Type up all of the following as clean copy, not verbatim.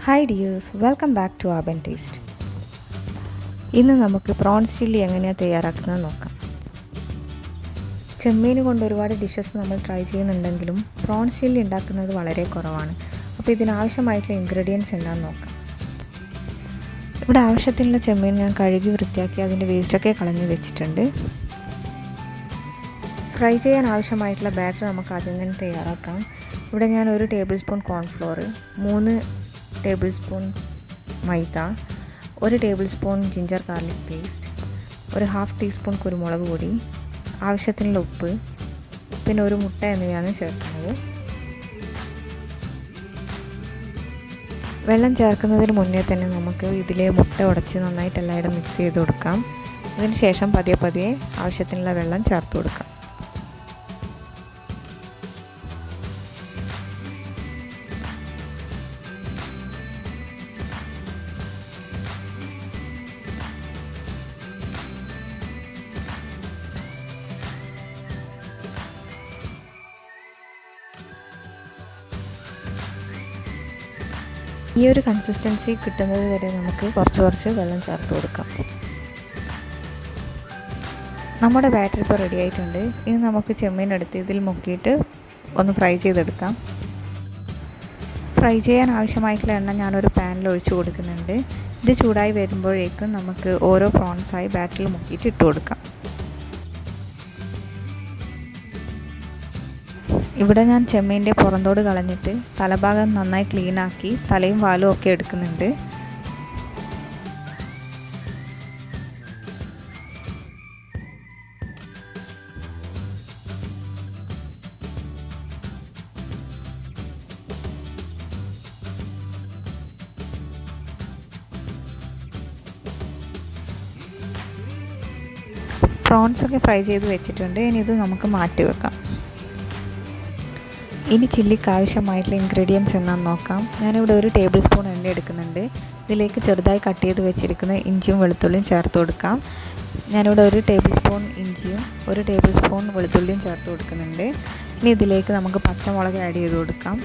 Hi dears, welcome back to Urban Taste. ഇന്ന് നമുക്ക് prawns chilli എങ്ങനെയാണ് തയ്യാറാക്കുന്നത് നോക്കാം. ചെമ്മീൻ കൊണ്ട് ഒരുപാട് ഡിഷസ് നമ്മൾ ട്രൈ ചെയ്യുന്നുണ്ടെങ്കിലും പ്രോൺസ് ചില്ലി ഉണ്ടാക്കുന്നത് വളരെ കുറവാണ്. അപ്പോൾ ഇതിനാവശ്യമായിട്ടുള്ള ഇൻഗ്രീഡിയൻസ് എന്താണെന്ന് നോക്കാം. ഇവിടെ ആവശ്യത്തിനുള്ള ചെമ്മീൻ ഞാൻ കഴുകി വൃത്തിയാക്കി അതിൻ്റെ വേസ്റ്റൊക്കെ കളഞ്ഞ് വെച്ചിട്ടുണ്ട്. ഫ്രൈ ചെയ്യാൻ ആവശ്യമായിട്ടുള്ള ബാറ്റർ നമുക്ക് ആദ്യം തന്നെ തയ്യാറാക്കാം. ഇവിടെ ഞാൻ 1 table spoon cornflour, 3 table spoon maida, 1 table spoon ginger garlic paste, 1/2 teaspoon കുരുമുളക് പൊടി, ആവശ്യത്തിനുള്ള ഉപ്പ്, പിന്നെ 1 മുട്ട എന്നിവയാണ് ചേർക്കുന്നത്. വെള്ളം ചേർക്കുന്നതിന് മുന്നേ തന്നെ നമുക്ക് ഇതിലെ മുട്ട ഉടച്ച് നന്നായിട്ട് എല്ലായിടും മിക്സ് ചെയ്ത് കൊടുക്കാം. അതിന് ശേഷം പതിയെ ആവശ്യത്തിനുള്ള വെള്ളം ചേർത്ത് കൊടുക്കാം. ഈ ഒരു കൺസിസ്റ്റൻസി കിട്ടുന്നത് വരെ നമുക്ക് കുറച്ച് വെള്ളം ചേർത്ത് കൊടുക്കാം. നമ്മുടെ ബാറ്റർ ഇപ്പോൾ റെഡി ആയിട്ടുണ്ട്. ഇനി നമുക്ക് ചെമ്മീൻ എടുത്ത് ഇതിൽ മുക്കിയിട്ട് ഒന്ന് ഫ്രൈ ചെയ്തെടുക്കാം. ഫ്രൈ ചെയ്യാൻ ആവശ്യമായിട്ടുള്ള എണ്ണ ഞാനൊരു പാനിൽ ഒഴിച്ചു കൊടുക്കുന്നുണ്ട്. ഇത് ചൂടായി വരുമ്പോഴേക്കും നമുക്ക് ഓരോ പ്രോൺസായി ബാറ്ററിൽ മുക്കിയിട്ട് ഇട്ട് കൊടുക്കാം. ഇവിടെ ഞാൻ ചെമ്മീൻ്റെ പുറന്തോട് കളഞ്ഞിട്ട് തലഭാഗം നന്നായി ക്ലീനാക്കി തലയും വാലും ഒക്കെ എടുക്കുന്നുണ്ട്. പ്രോൺസൊക്കെ ഫ്രൈ ചെയ്ത് വെച്ചിട്ടുണ്ട്. ഇനി ഇത് നമുക്ക് മാറ്റി വെക്കാം. ഇനി ചില്ലിക്ക് ആവശ്യമായിട്ടുള്ള ഇൻഗ്രീഡിയൻസ് എന്താണെന്ന് നോക്കാം. ഞാനിവിടെ 1 ടേബിൾ സ്പൂൺ എണ്ണ എടുക്കുന്നുണ്ട്. ഇതിലേക്ക് ചെറുതായി കട്ട് ചെയ്ത് വെച്ചിരിക്കുന്ന ഇഞ്ചിയും വെളുത്തുള്ളിയും ചേർത്ത് കൊടുക്കാം. ഞാനിവിടെ 1 ടേബിൾ സ്പൂൺ ഇഞ്ചിയും 1 ടേബിൾ സ്പൂൺ വെളുത്തുള്ളിയും ചേർത്ത് കൊടുക്കുന്നുണ്ട്. ഇനി ഇതിലേക്ക് നമുക്ക് പച്ചമുളക് ആഡ് ചെയ്ത് കൊടുക്കാം.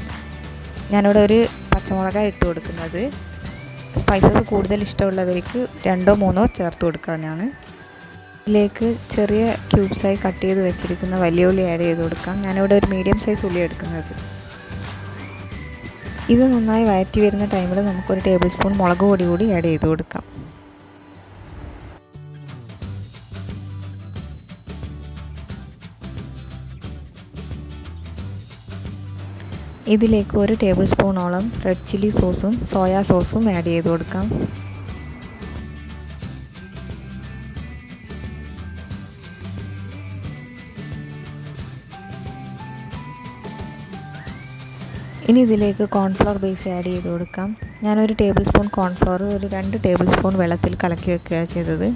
ഞാനിവിടെ 1 പച്ചമുളക് ഇട്ട് കൊടുക്കുന്നത്. സ്പൈസസ് കൂടുതൽ ഇഷ്ടമുള്ളവർക്ക് 2ഓ 3ഓ ചേർത്ത് കൊടുക്കാവുന്നതാണ്. ഇതിലേക്ക് ചെറിയ ക്യൂബ്സായി കട്ട് ചെയ്ത് വെച്ചിരിക്കുന്ന വലിയ ഉള്ളി ആഡ് ചെയ്ത് കൊടുക്കാം. ഞാനിവിടെ 1 മീഡിയം സൈസ് ഉള്ളി എടുക്കുന്നത്. ഇത് നന്നായി വഴറ്റി വരുന്ന ടൈമിൽ നമുക്ക് 1 ടേബിൾ സ്പൂൺ മുളക് പൊടി കൂടി ആഡ് ചെയ്ത് കൊടുക്കാം. ഇതിലേക്ക് 1 ടേബിൾ സ്പൂണോളം റെഡ് ചില്ലി സോസും സോയാ സോസും ആഡ് ചെയ്ത് കൊടുക്കാം. ഇനി ഇതിലേക്ക് കോൺഫ്ലോർ ബേസ് ആഡ് ചെയ്ത് കൊടുക്കാം. ഞാൻ 1 table spoon cornflour 2 table spoon വെള്ളത്തിൽ കലക്കി വെക്കുകയാണ് ചെയ്തത്.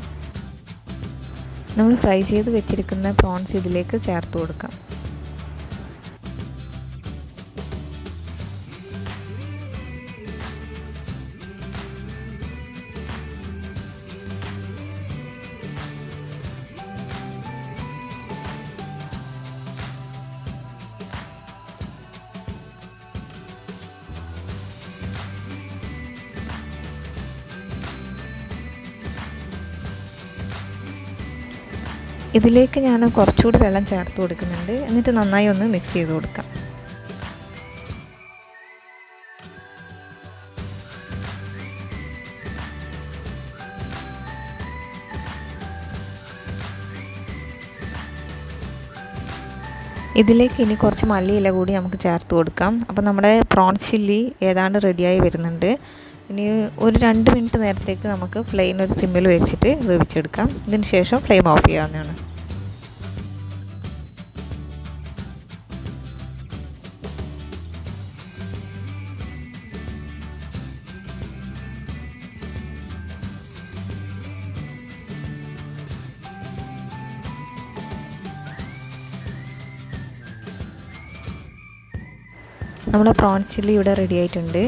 നമ്മൾ ഫ്രൈ ചെയ്ത് വെച്ചിരിക്കുന്ന പ്രോൺസ് ഇതിലേക്ക് ചേർത്ത് കൊടുക്കാം. ഇതിലേക്ക് ഞാൻ കുറച്ചുകൂടി വെള്ളം ചേർത്ത് കൊടുക്കുന്നുണ്ട്. എന്നിട്ട് നന്നായി ഒന്ന് മിക്സ് ചെയ്ത് കൊടുക്കാം. ഇതിലേക്ക് ഇനി കുറച്ച് മല്ലിയില കൂടി നമുക്ക് ചേർത്ത് കൊടുക്കാം. അപ്പോൾ നമ്മുടെ പ്രോൺസ് ചില്ലി ഏതാണ്ട് റെഡിയായി വരുന്നുണ്ട്. ഇനി ഒരു 2 മിനിറ്റ് നേരത്തേക്ക് നമുക്ക് ഫ്ലെയിം ഒരു സിമ്മിൽ വെച്ചിട്ട് വേവിച്ചെടുക്കാം. ഇതിന് ശേഷം ഫ്ലെയിം ഓഫ് ചെയ്യാവുന്നതാണ്. നമ്മുടെ പ്രോൺസ് ചില്ലി ഇവിടെ റെഡി ആയിട്ടുണ്ട്.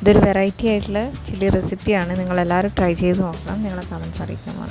ഇതൊരു വെറൈറ്റി ആയിട്ടുള്ള ചില്ലി റെസിപ്പിയാണ്. നിങ്ങളെല്ലാവരും ട്രൈ ചെയ്ത് നോക്കണം. നിങ്ങളെ കമൻറ്റ്സ് അറിയിക്കണം.